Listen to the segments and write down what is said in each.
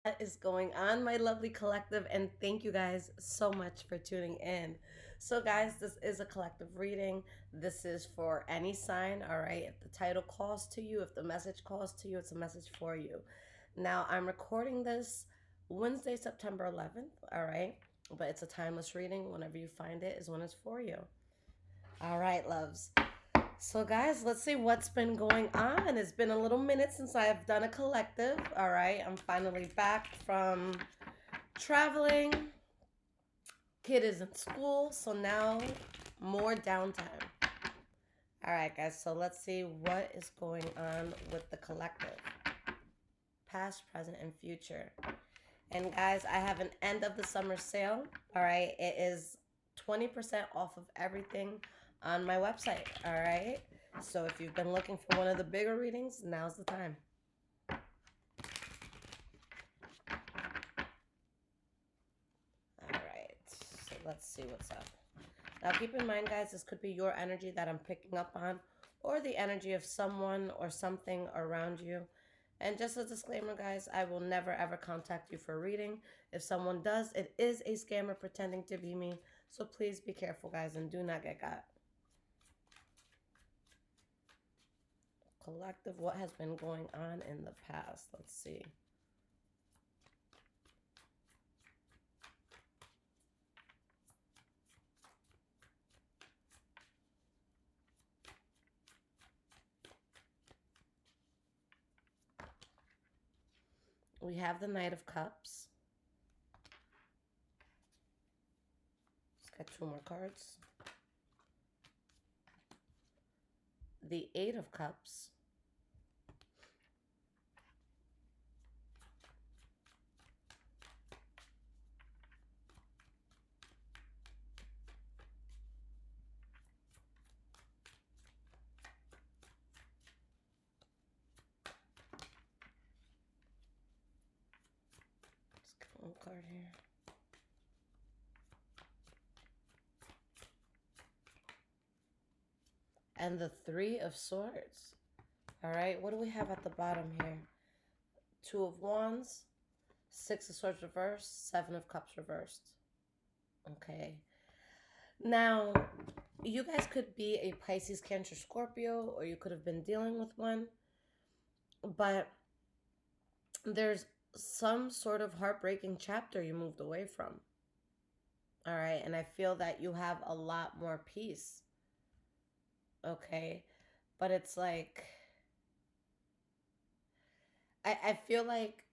What is going on, my lovely collective? And thank you guys so much for tuning in. So, guys, this is a collective reading. This is for any sign, all right? If the title calls to you, if the message calls to you, it's a message for you. Now, I'm recording this Wednesday, September 11th, all right? But it's a timeless reading. Whenever you find it, is when it's for you. All right, loves. So, guys, let's see what's been going on. It's been a little minute since I have done a collective. All right, I'm finally back from traveling. Kid is in school, so now more downtime. All right, guys, so let's see what is going on with the collective, past, present, and future. And, guys, I have an end of the summer sale. All right, it is 20% off of everything on my website. All right, so if you've been looking for one of the bigger readings, now's the time. All right, so let's see what's up. Now, keep in mind, guys, this could be your energy that I'm picking up on, or the energy of someone or something around you. And just a disclaimer, guys, I will never ever contact you for a reading. If someone does, it is a scammer pretending to be me. So please be careful, guys, and do not get got. Collective, what has been going on in the past? Let's see. We have the Knight of Cups. Let's get two more cards. The Eight of Cups. Let's get one card here. And the Three of Swords. All right, what do we have at the bottom here? Two of Wands, Six of Swords reversed, Seven of Cups reversed. Okay. Now, you guys could be a Pisces, Cancer, Scorpio, or you could have been dealing with one. But there's some sort of heartbreaking chapter you moved away from. All right. And I feel that you have a lot more peace. Okay. But it's like, I feel like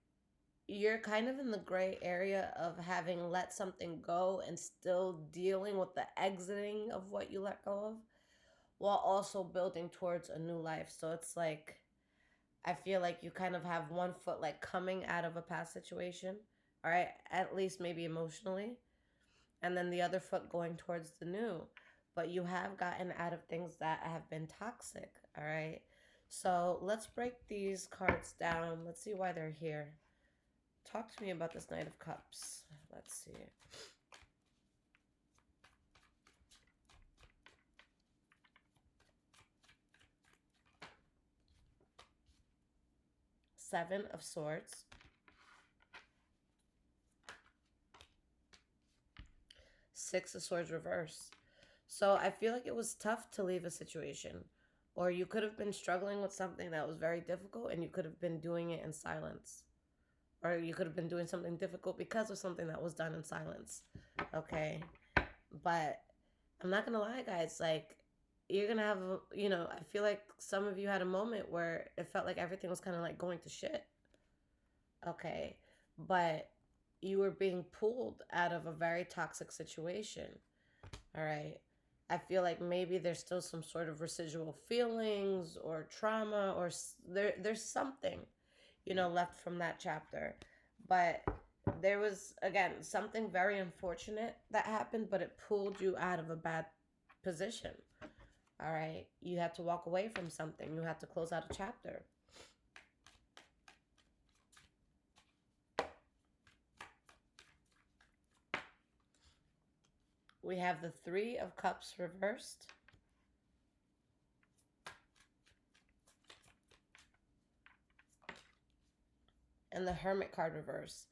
you're kind of in the gray area of having let something go and still dealing with the exiting of what you let go of while also building towards a new life. So it's like, I feel like you kind of have one foot like coming out of a past situation, all right, at least maybe emotionally, and then the other foot going towards the new. But you have gotten out of things that have been toxic, all right? So let's break these cards down. Let's see why they're here. Talk to me about this Knight of Cups. Let's see. Seven of Swords. Six of Swords reverse. So I feel like it was tough to leave a situation. Or you could have been struggling with something that was very difficult and you could have been doing it in silence. Or you could have been doing something difficult because of something that was done in silence. Okay. But I'm not going to lie, guys. Like, you're going to have, I feel like some of you had a moment where it felt like everything was kind of like going to shit. Okay. But you were being pulled out of a very toxic situation. All right. I feel like maybe there's still some sort of residual feelings or trauma or there's something, left from that chapter. But there was, again, something very unfortunate that happened, but it pulled you out of a bad position. All right. You had to walk away from something. You had to close out a chapter. We have the Three of Cups reversed. and the Hermit card reverse.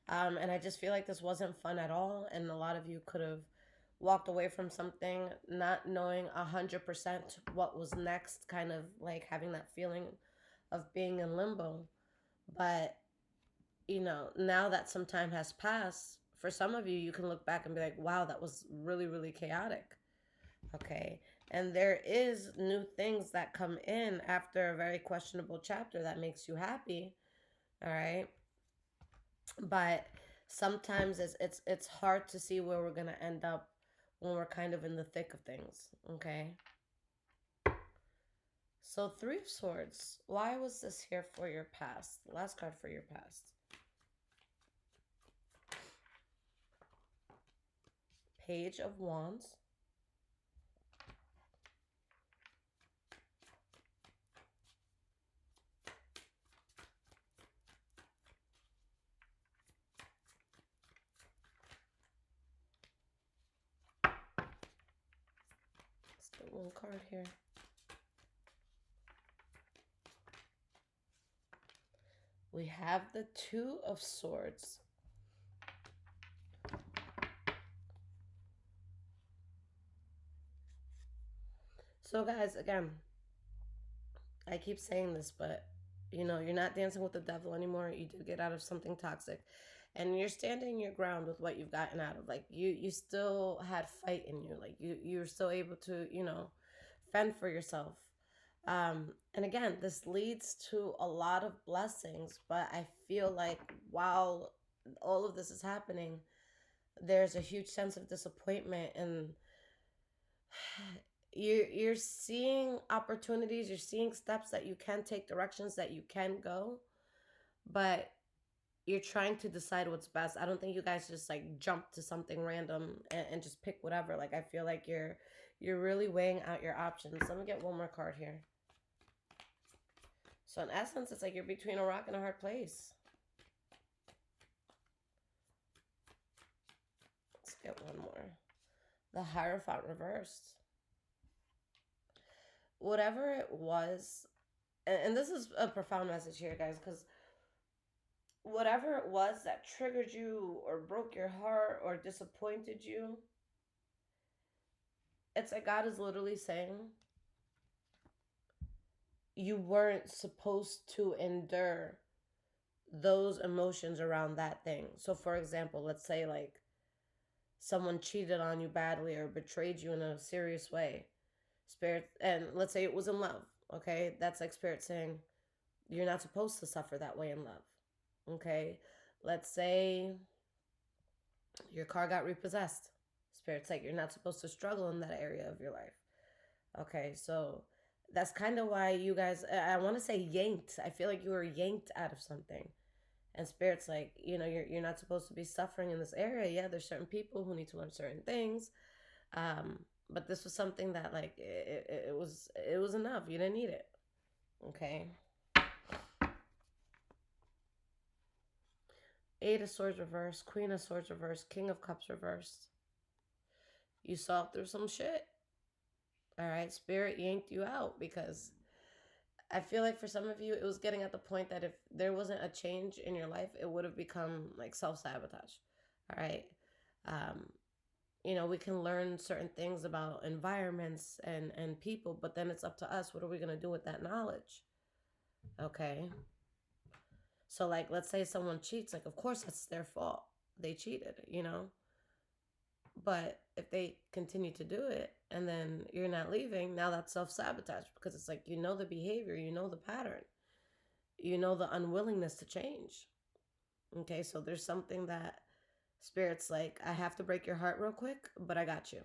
And I just feel like this wasn't fun at all, and a lot of you could have walked away from something not knowing 100% what was next, kind of like having that feeling of being in limbo. But now that some time has passed, for some of you, you can look back and be like, wow, that was really, really chaotic. Okay. And there is new things that come in after a very questionable chapter that makes you happy. All right. But sometimes it's hard to see where we're gonna end up when we're kind of in the thick of things. Okay. So Three of Swords. Why was this here for your past? The last card for your past. Page of Wands. Let's get one card here. We have the Two of Swords. So guys, again, I keep saying this, but you're not dancing with the devil anymore. You did get out of something toxic, and you're standing your ground with what you've gotten out of. Like you still had fight in you. Like you're still able to fend for yourself. And again, this leads to a lot of blessings, but I feel like while all of this is happening, there's a huge sense of disappointment, and you're seeing opportunities, you're seeing steps that you can take, directions that you can go, but you're trying to decide what's best. I don't think you guys just like jump to something random and just pick whatever. Like I feel like you're really weighing out your options. Let me get one more card here. So in essence, it's like you're between a rock and a hard place. Let's get one more. The Hierophant reversed. Whatever it was, and this is a profound message here, guys, because whatever it was that triggered you or broke your heart or disappointed you, it's like God is literally saying you weren't supposed to endure those emotions around that thing. So for example, let's say like someone cheated on you badly or betrayed you in a serious way. Spirit, and let's say it was in love, okay? That's like Spirit saying you're not supposed to suffer that way in love, okay? Let's say your car got repossessed. Spirit's like you're not supposed to struggle in that area of your life, okay? So that's kind of why you guys, I want to say yanked. I feel like you were yanked out of something. And Spirit's like, you're not supposed to be suffering in this area. Yeah, there's certain people who need to learn certain things. But this was something that like it was enough. You didn't need it. Okay. Eight of Swords reversed, Queen of Swords reversed, King of Cups reversed. You saw through some shit. All right, Spirit yanked you out because I feel like for some of you, it was getting at the point that if there wasn't a change in your life, it would have become like self-sabotage. All right. We can learn certain things about environments and people, but then it's up to us. What are we going to do with that knowledge? Okay. So like, let's say someone cheats, like, of course that's their fault. They cheated, but if they continue to do it and then you're not leaving, now that's self-sabotage because it's like, the behavior, the pattern, the unwillingness to change. Okay. So there's something that Spirit's like, I have to break your heart real quick, but I got you.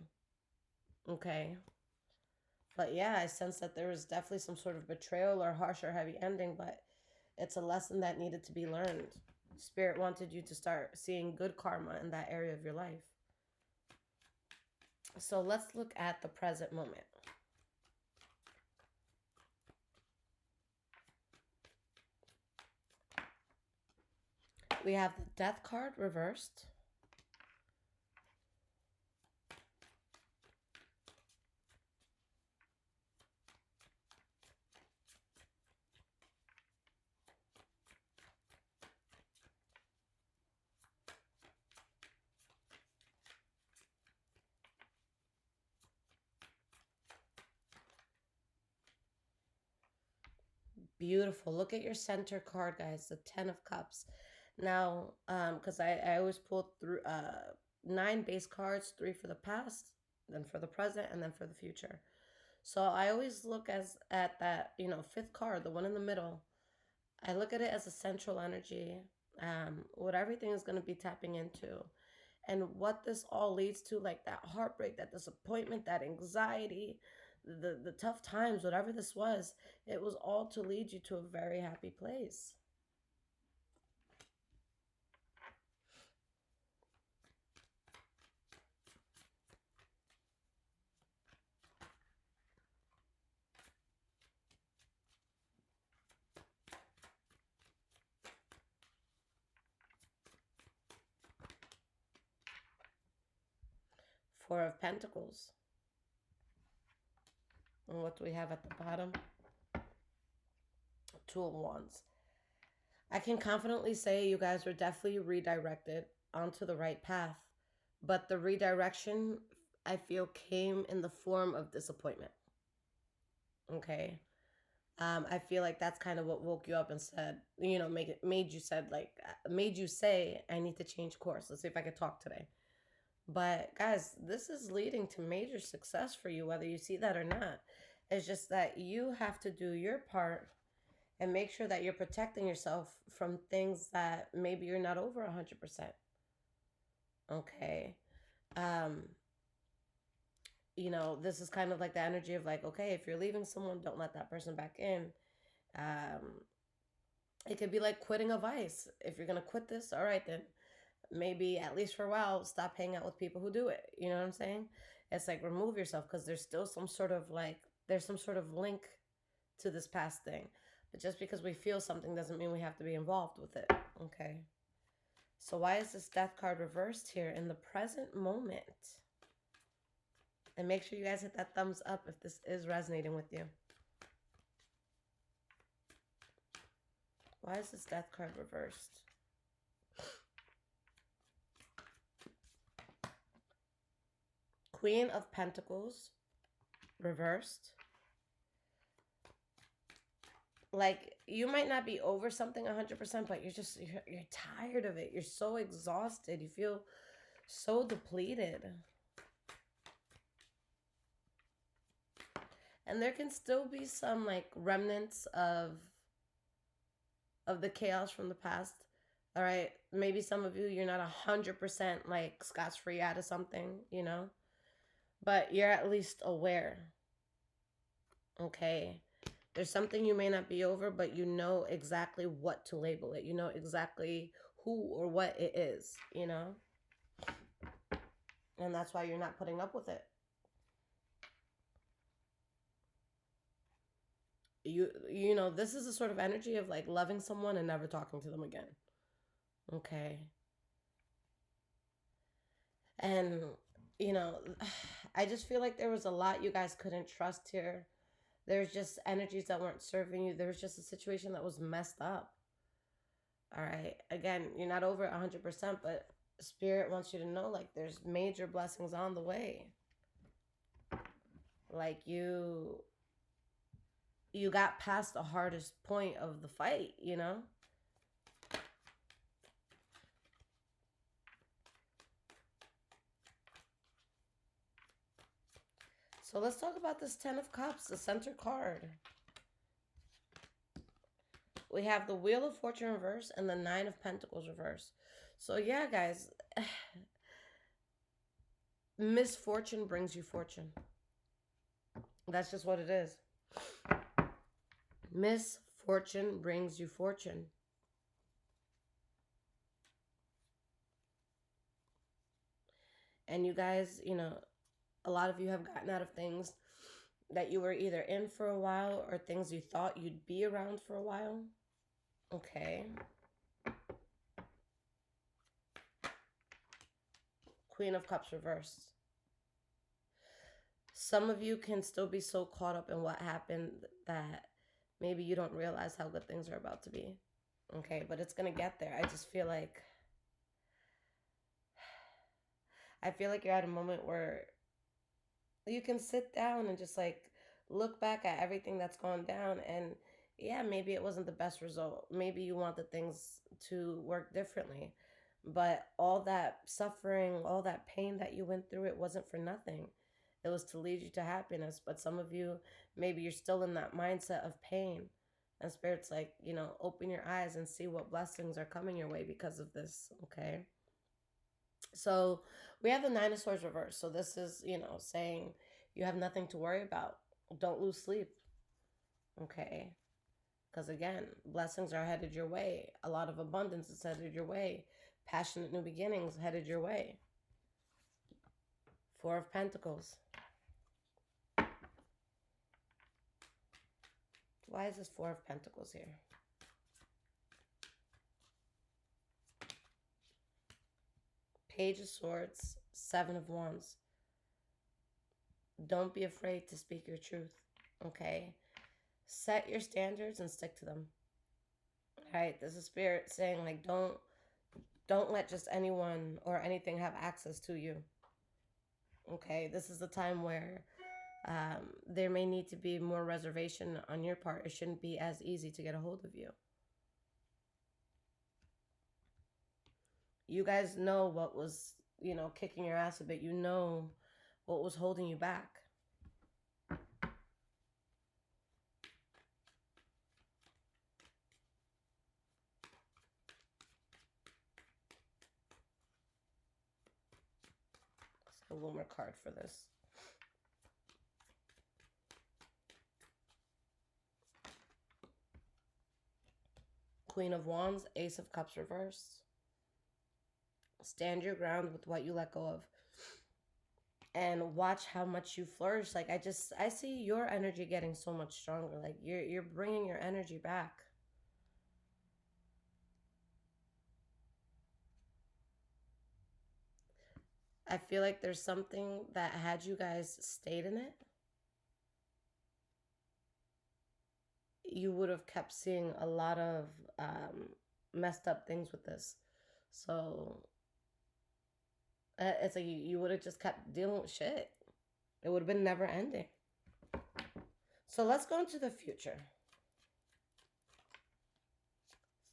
Okay. But yeah, I sense that there was definitely some sort of betrayal or harsh or heavy ending, but it's a lesson that needed to be learned. Spirit wanted you to start seeing good karma in that area of your life. So let's look at the present moment. We have the Death card reversed. Beautiful. Look at your center card, guys, the 10 of cups. Now, because I always pull through 9 base cards, 3 for the past, then for the present, and then for the future. So I always look as at that, fifth card, the one in the middle. I look at it as a central energy, what everything is going to be tapping into. And what this all leads to, like that heartbreak, that disappointment, that anxiety, the tough times, whatever this was, it was all to lead you to a very happy place. Four of Pentacles. And what do we have at the bottom? Two of Wands. I can confidently say you guys were definitely redirected onto the right path. But the redirection, I feel, came in the form of disappointment. Okay. I feel like that's kind of what woke you up and said, made you say, I need to change course. Let's see if I could talk today. But guys, this is leading to major success for you, whether you see that or not. It's just that you have to do your part and make sure that you're protecting yourself from things that maybe you're not over 100%. Okay. Um, this is kind of like the energy of like, okay, if you're leaving someone, don't let that person back in. Um, it could be like quitting a vice. If you're going to quit this, all right, then maybe at least for a while, stop hanging out with people who do it. You know what I'm saying? It's like remove yourself because there's still some sort of there's some sort of link to this past thing. But just because we feel something doesn't mean we have to be involved with it. Okay. So why is this death card reversed here in the present moment? And make sure you guys hit that thumbs up if this is resonating with you. Why is this death card reversed? Queen of Pentacles reversed. Like, you might not be over something 100%, but you're tired of it. You're so exhausted. You feel so depleted. And there can still be some like remnants of the chaos from the past. All right, maybe some of you, you're not 100% like scotch-free out of something, but you're at least aware. Okay. There's something you may not be over, but you know exactly what to label it. You know exactly who or what it is, And that's why you're not putting up with it. This is a sort of energy of like loving someone and never talking to them again. Okay. And, I just feel like there was a lot you guys couldn't trust here. There's just energies that weren't serving you. There was just a situation that was messed up. All right. Again, you're not over 100%, but Spirit wants you to know, like, there's major blessings on the way. Like, you got past the hardest point of the fight, So let's talk about this 10 of Cups, the center card. We have the Wheel of Fortune reverse and the 9 of Pentacles reverse. So yeah, guys, misfortune brings you fortune. That's just what it is. Misfortune brings you fortune. And you guys, a lot of you have gotten out of things that you were either in for a while or things you thought you'd be around for a while. Okay. Queen of Cups reversed. Some of you can still be so caught up in what happened that maybe you don't realize how good things are about to be. Okay, but it's going to get there. I just feel like you're at a moment where you can sit down and just like look back at everything that's gone down, and Yeah, maybe it wasn't the best result. Maybe you want the things to work differently. But all that suffering, all that pain that you went through, it wasn't for nothing. It was to lead you to happiness. But some of you, maybe you're still in that mindset of pain. And Spirit's like, open your eyes and see what blessings are coming your way because of this, okay? So we have the Nine of Swords reversed. So this is, saying you have nothing to worry about. Don't lose sleep, okay? Because again, blessings are headed your way. A lot of abundance is headed your way. Passionate new beginnings headed your way. Four of Pentacles. Why is this Four of Pentacles here? Page of Swords, Seven of Wands. Don't be afraid to speak your truth, okay? Set your standards and stick to them. All right, this is Spirit saying, like, don't let just anyone or anything have access to you. Okay, this is the time where there may need to be more reservation on your part. It shouldn't be as easy to get a hold of you. You guys know what was, kicking your ass a bit. You know what was holding you back. Let's get one more card for this. Queen of Wands, Ace of Cups reversed. Stand your ground with what you let go of. And watch how much you flourish. Like, I see your energy getting so much stronger. Like, you're bringing your energy back. I feel like there's something that had you guys stayed in it, you would have kept seeing a lot of messed up things with this. So it's like you would have just kept dealing with shit. It would have been never ending. So let's go into the future.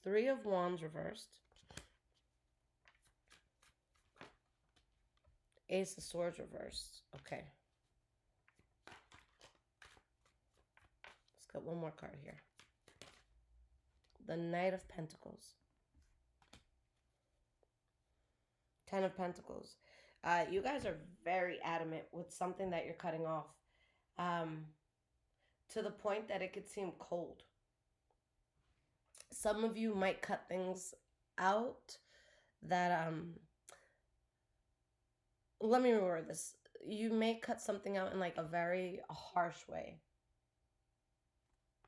Three of Wands reversed. Ace of Swords reversed. Okay. Let's get one more card here. The Knight of Pentacles. Ten of Pentacles. You guys are very adamant with something that you're cutting off. To the point that it could seem cold. Some of you might cut things out that let me reword this. You may cut something out in like a very harsh way.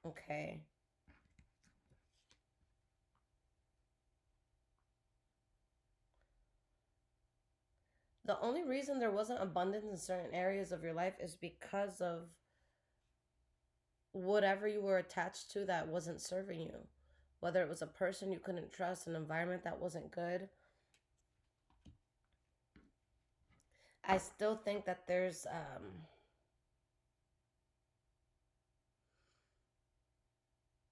Okay. The only reason there wasn't abundance in certain areas of your life is because of whatever you were attached to that wasn't serving you. Whether it was a person you couldn't trust, an environment that wasn't good. I still think that there's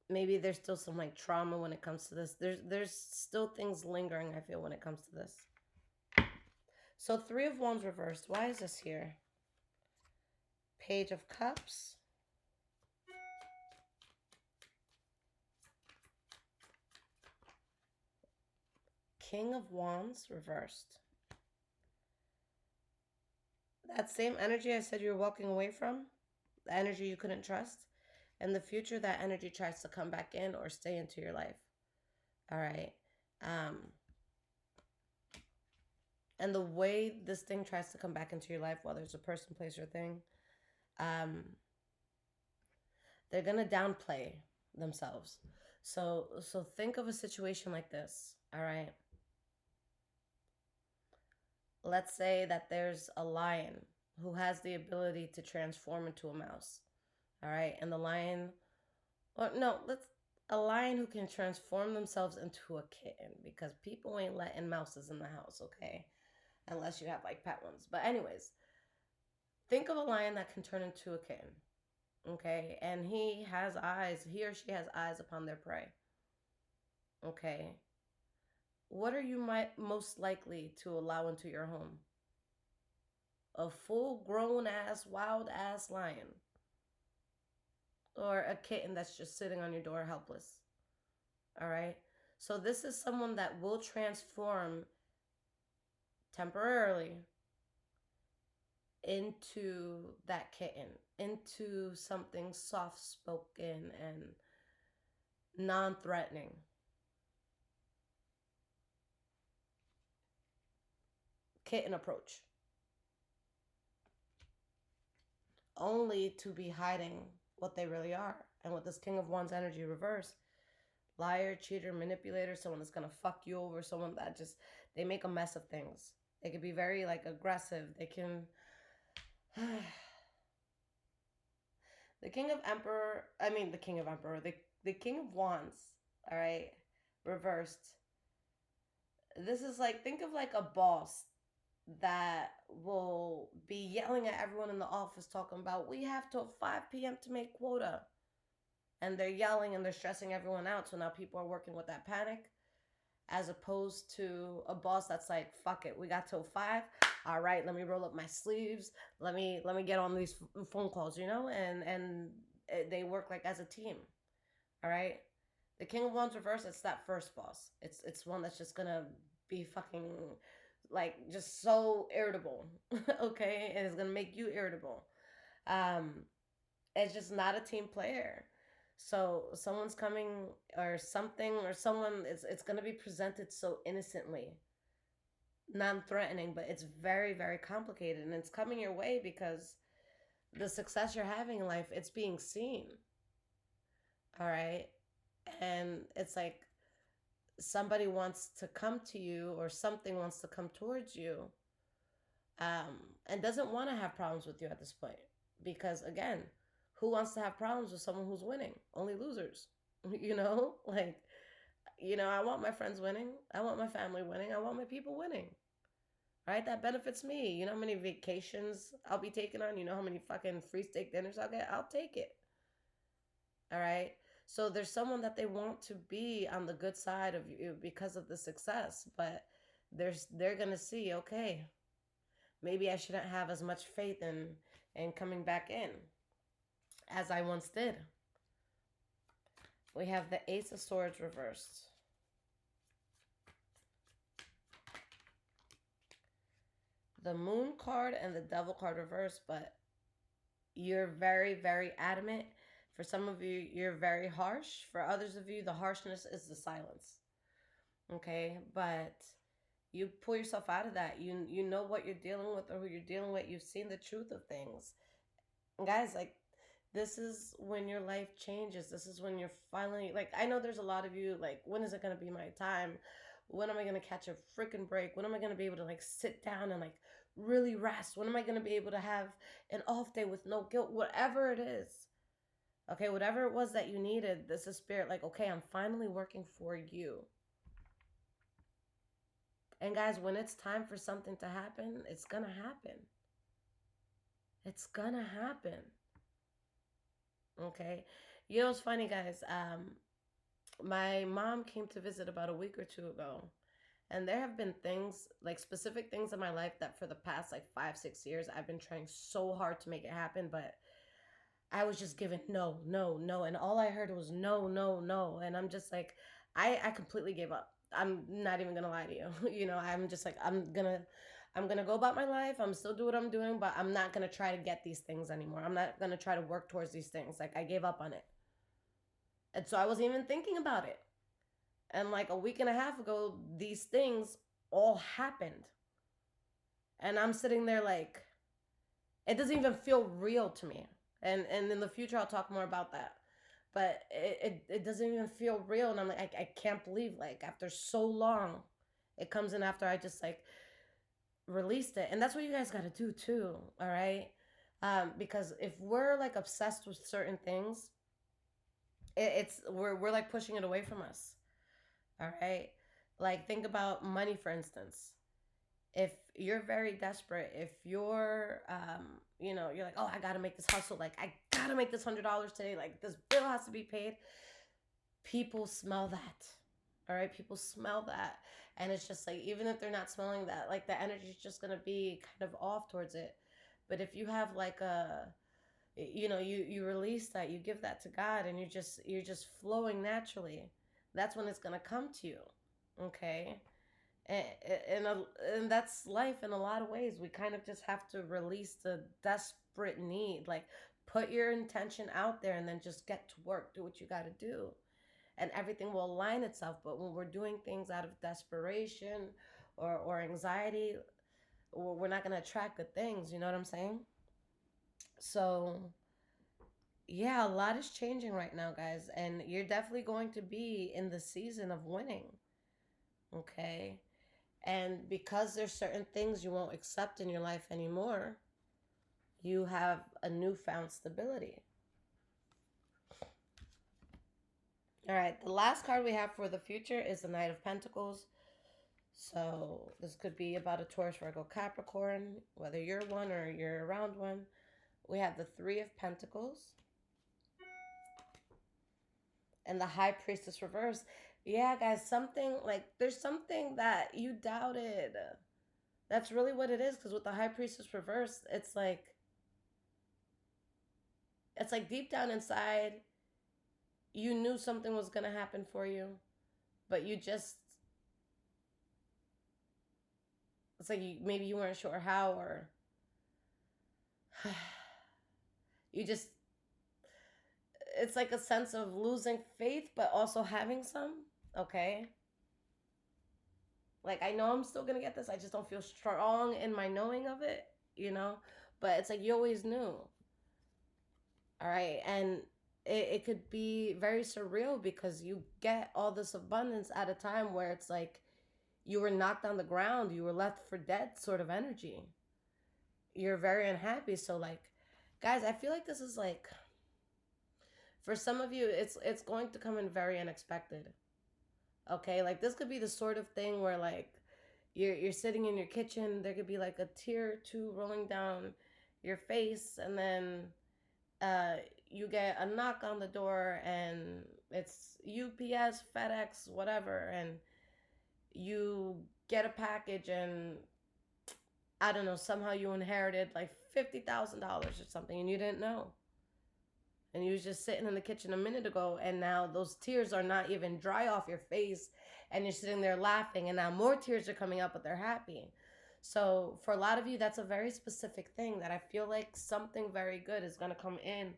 maybe there's still some like trauma when it comes to this. There's still things lingering, I feel, when it comes to this. So Three of Wands reversed. Why is this here? Page of Cups. King of Wands reversed. That same energy I said you were walking away from, the energy you couldn't trust, in the future that energy tries to come back in or stay into your life. All right. And the way this thing tries to come back into your life, whether it's a person, place, or thing, they're gonna downplay themselves. So think of a situation like this. All right. Let's say that there's a lion who has the ability to transform into a mouse. All right. And the lion, or no, a lion who can transform themselves into a kitten, because people ain't letting mouses in the house, okay? Unless you have like pet ones. But anyways, think of a lion that can turn into a kitten. Okay, and he or she has eyes upon their prey. Okay, what are you most likely to allow into your home? A full grown ass, wild ass lion, or a kitten that's just sitting on your door helpless? All right, so this is someone that will transform temporarily into that kitten, into something soft spoken and non threatening. Kitten approach. Only to be hiding what they really are. And with this King of Wands energy reverse, liar, cheater, manipulator, someone that's gonna fuck you over, someone that just, they make a mess of things. They can be very like aggressive. They can the King of Emperor, I mean the King of Emperor, the King of Wands, all right, reversed. This is like, think of like a boss that will be yelling at everyone in the office talking about we have till 5 p.m. to make quota. And they're yelling and they're stressing everyone out. So now people are working with that panic, as opposed to a boss that's like, fuck it, we got till 5. All right, let me roll up my sleeves. Let me get on these phone calls, and they work like as a team. All right. The King of Wands reverse, it's that first boss. It's one that's just gonna be fucking like just so irritable. Okay, and it's gonna make you irritable. Um, it's just not a team player. So someone's coming or something or someone, it's gonna be presented so innocently, non-threatening, but it's very very complicated, and it's coming your way because the success you're having in life, it's being seen. All right, and it's like somebody wants to come to you or something wants to come towards you, and doesn't want to have problems with you at this point, because again, who wants to have problems with someone who's winning? Only losers. Like, I want my friends winning, I want my family winning, I want my people winning. Right, that benefits me. You know how many vacations I'll be taking on, how many fucking free steak dinners I'll get? I'll take it. All right. So there's someone that they want to be on the good side of you because of the success, but they're gonna see, okay, maybe I shouldn't have as much faith in coming back in as I once did. We have the Ace of Swords reversed. The Moon card and the Devil card reversed, but you're very, very adamant. For some of you, you're very harsh. For others of you, the harshness is the silence. Okay, but you pull yourself out of that. You know what you're dealing with or who you're dealing with. You've seen the truth of things. And guys, like, this is when your life changes. This is when you're finally, like, I know there's a lot of you like, when is it going to be my time? When am I going to catch a freaking break? When am I going to be able to like sit down and like really rest? When am I going to be able to have an off day with no guilt? Whatever it is. Okay, whatever it was that you needed, this is spirit like, okay, I'm finally working for you. And guys, when it's time for something to happen, it's gonna happen. It's gonna happen. Okay. It's funny, guys. My mom came to visit about a week or two ago. And there have been things, like specific things in my life that for the past like 5, 6 years, I've been trying so hard to make it happen, but I was just given no, no, no. And all I heard was no, no, no. And I'm just like, I completely gave up. I'm not even gonna lie to you. I'm just like, I'm gonna go about my life. I'm still do what I'm doing, but I'm not gonna try to get these things anymore. I'm not gonna try to work towards these things. Like, I gave up on it. And so I wasn't even thinking about it. And like a week and a half ago, these things all happened. And I'm sitting there like, it doesn't even feel real to me. And in the future, I'll talk more about that. But it doesn't even feel real. And I'm like, I can't believe, like, after so long, it comes in after I just, like, released it. And that's what you guys got to do, too, all right? Because if we're, like, obsessed with certain things, we're, like, pushing it away from us, all right? Like, think about money, for instance. If you're very desperate, if you're you're like, oh, I gotta make this hustle, like I gotta make this $100 today, like this bill has to be paid. People smell that. All right, people smell that. And it's just like, even if they're not smelling that, like the energy is just gonna be kind of off towards it. But if you have like you release that, you give that to God, and you're just flowing naturally, that's when it's gonna come to you. Okay. And that's life in a lot of ways. We kind of just have to release the desperate need, like put your intention out there and then just get to work, do what you got to do, and everything will align itself. But when we're doing things out of desperation or anxiety, we're not going to attract good things. You know what I'm saying? So yeah, a lot is changing right now, guys, and you're definitely going to be in the season of winning. Okay. And because there's certain things you won't accept in your life anymore, you have a newfound stability. All right, the last card we have for the future is the Knight of Pentacles. So this could be about a Taurus, Virgo, Capricorn, whether you're one or you're around one. We have the Three of Pentacles and the High Priestess reverse. Yeah, guys, something like there's something that you doubted. That's really what it is, because with the High Priestess reverse, it's like deep down inside, you knew something was going to happen for you, but it's like maybe you weren't sure how, or you just, it's like a sense of losing faith, but also having some, okay? Like, I know I'm still going to get this. I just don't feel strong in my knowing of it, you know? But it's like you always knew. All right. And it could be very surreal because you get all this abundance at a time where it's like you were knocked on the ground, you were left for dead sort of energy. You're very unhappy. So, like, guys, I feel like this is like, for some of you, it's going to come in very unexpected. Okay, like this could be the sort of thing where like you're sitting in your kitchen, there could be like a tear or two rolling down your face, and then uh you get a knock on the door, and it's UPS, FedEx, whatever, and you get a package, and I don't know, somehow you inherited like $50,000 or something, and you didn't know. And you was just sitting in the kitchen a minute ago, and now those tears are not even dry off your face, and you're sitting there laughing, and now more tears are coming up, but they're happy. So for a lot of you, that's a very specific thing that I feel like something very good is going to come in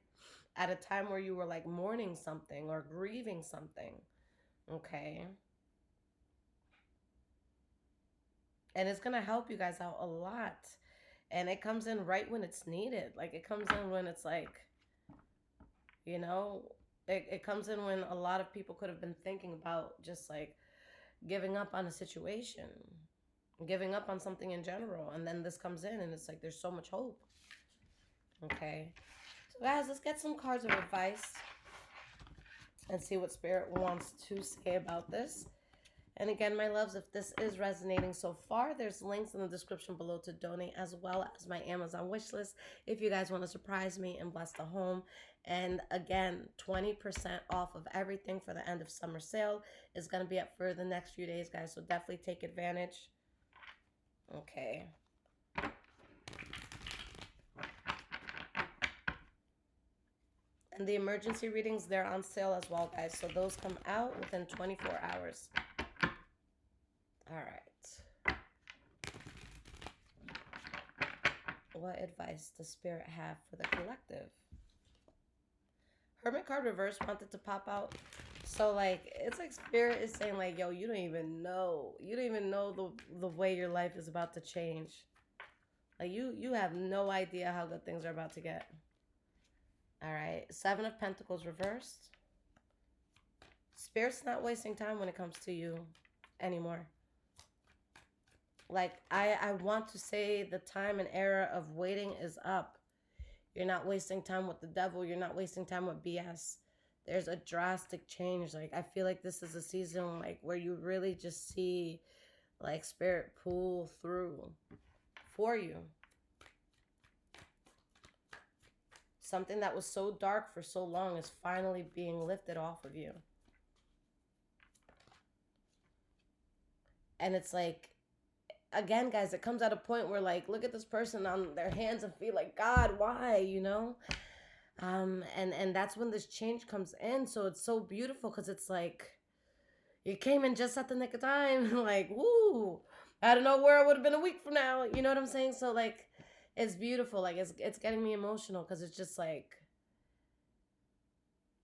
at a time where you were like mourning something or grieving something. Okay. And it's going to help you guys out a lot. And it comes in right when it's needed. Like, it comes in when it's like, you know, it comes in when a lot of people could have been thinking about just like giving up on a situation, giving up on something in general. And then this comes in, and it's like there's so much hope. Okay. So, guys, let's get some cards of advice and see what Spirit wants to say about this. And again, my loves, if this is resonating so far, there's links in the description below to donate, as well as my Amazon wish list if you guys want to surprise me and bless the home. And again, 20% off of everything for the end of summer sale is going to be up for the next few days, guys. So definitely take advantage. Okay. And the emergency readings, they're on sale as well, guys. So those come out within 24 hours. All right. What advice does Spirit have for the collective? Hermit card reverse wanted to pop out. So, like, it's like Spirit is saying, like, yo, you don't even know. You don't even know the way your life is about to change. Like, you have no idea how good things are about to get. All right. Seven of Pentacles reversed. Spirit's not wasting time when it comes to you anymore. Like, I want to say the time and era of waiting is up. You're not wasting time with the devil. You're not wasting time with BS. There's a drastic change. Like, I feel like this is a season like where you really just see Like spirit pull through for you. Something that was so dark for so long is finally being lifted off of you. And it's like, again, guys, it comes at a point where, like, look at this person on their hands and feel like, God, why, you know? And that's when this change comes in. So it's so beautiful because it's like, you came in just at the nick of time. Like, woo, I don't know where I would have been a week from now. You know what I'm saying? So, like, it's beautiful. Like, it's getting me emotional because it's just like,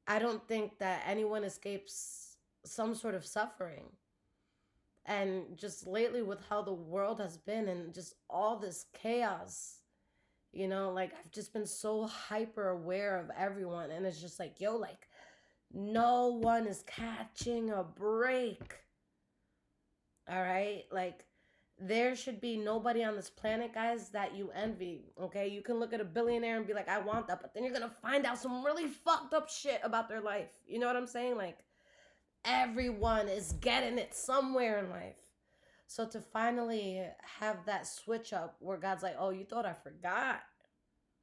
I don't think that anyone escapes some sort of suffering. And just lately, with how the world has been and just all this chaos, you know, like, I've just been so hyper aware of everyone. And it's just like, yo, like, no one is catching a break. All right? Like, there should be nobody on this planet, guys, that you envy. Okay? You can look at a billionaire and be like, I want that. But then you're going to find out some really fucked up shit about their life. You know what I'm saying? Like, everyone is getting it somewhere in life. So to finally have that switch up where God's like, oh, you thought I forgot.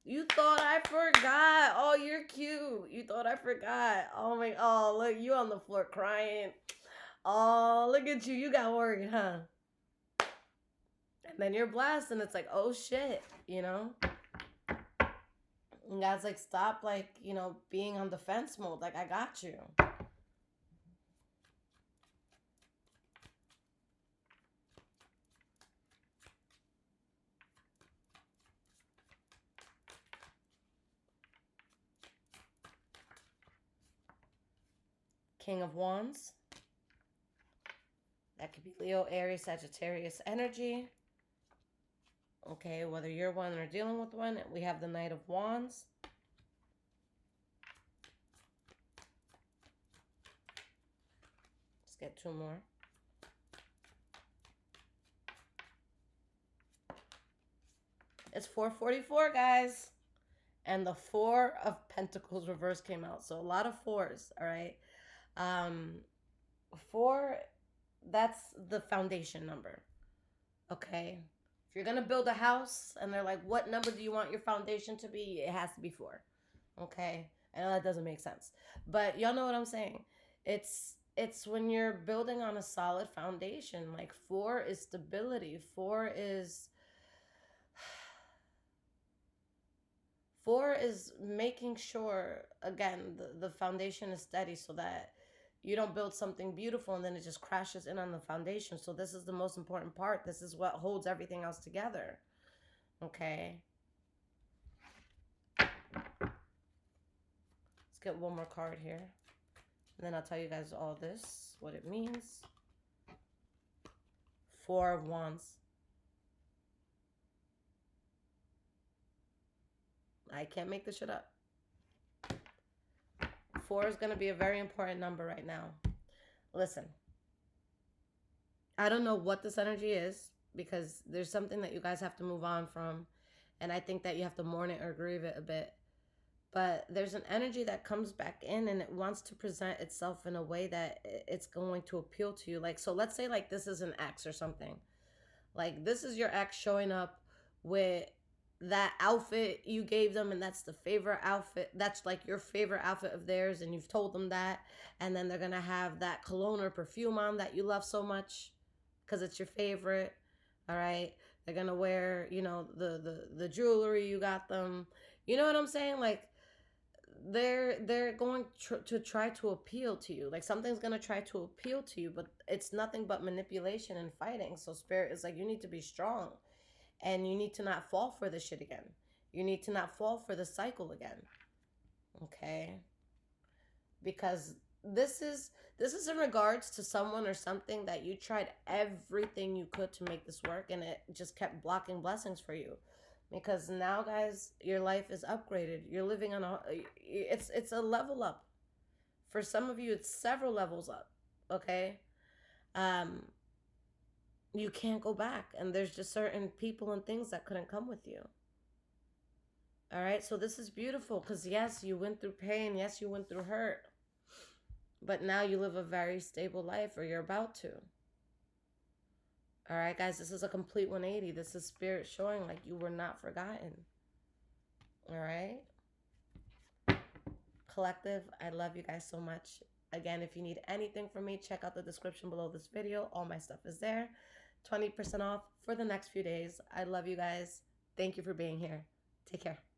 You thought I forgot. Oh, you're cute. You thought I forgot. Oh my, oh, look, you on the floor crying. Oh, look at you. You got worried, huh? And then you're blessed and it's like, oh shit, you know? And God's like, stop, like, you know, being on defense mode. Like, I got you. King of Wands. That could be Leo, Aries, Sagittarius energy. Okay, whether you're one or dealing with one, we have the Knight of Wands. Let's get two more. It's 4:44, guys. And the Four of Pentacles reverse came out. So a lot of fours, all right? Four, that's the foundation number, okay? If you're going to build a house and they're like, what number do you want your foundation to be? It has to be 4, okay? I know that doesn't make sense. But y'all know what I'm saying. It's when you're building on a solid foundation. Like 4 is stability. 4 is making sure, again, the foundation is steady so that you don't build something beautiful and then it just crashes in on the foundation. So this is the most important part. This is what holds everything else together. Okay. Let's get one more card here. And then I'll tell you guys all this, what it means. 4 of Wands. I can't make this shit up. 4 is going to be a very important number right now. Listen, I don't know what this energy is because there's something that you guys have to move on from. And I think that you have to mourn it or grieve it a bit. But there's an energy that comes back in and it wants to present itself in a way that it's going to appeal to you. Like, so let's say like this is an ex or something. Like this is your ex showing up with that outfit you gave them and that's the favorite outfit, that's like your favorite outfit of theirs, and you've told them that, and then they're gonna have that cologne or perfume on that you love so much because it's your favorite. All right, they're gonna wear, you know, the jewelry you got them, you know what I'm saying? Like they're going to try to appeal to you. Like something's gonna try to appeal to you, but it's nothing but manipulation and fighting. So spirit is like, you need to be strong. And you need to not fall for this shit again. You need to not fall for the cycle again. Okay? Because this is in regards to someone or something that you tried everything you could to make this work and it just kept blocking blessings for you. Because now, guys, your life is upgraded. You're living on it's a level up. For some of you, it's several levels up. Okay? You can't go back, and there's just certain people and things that couldn't come with you. All right, so this is beautiful because yes, you went through pain, yes, you went through hurt, but now you live a very stable life, or you're about to. All right, guys, this is a complete 180. This is spirit showing like you were not forgotten. All right. Collective, I love you guys so much. Again, if you need anything from me, check out the description below this video. All my stuff is there. 20% off for the next few days. I love you guys. Thank you for being here. Take care.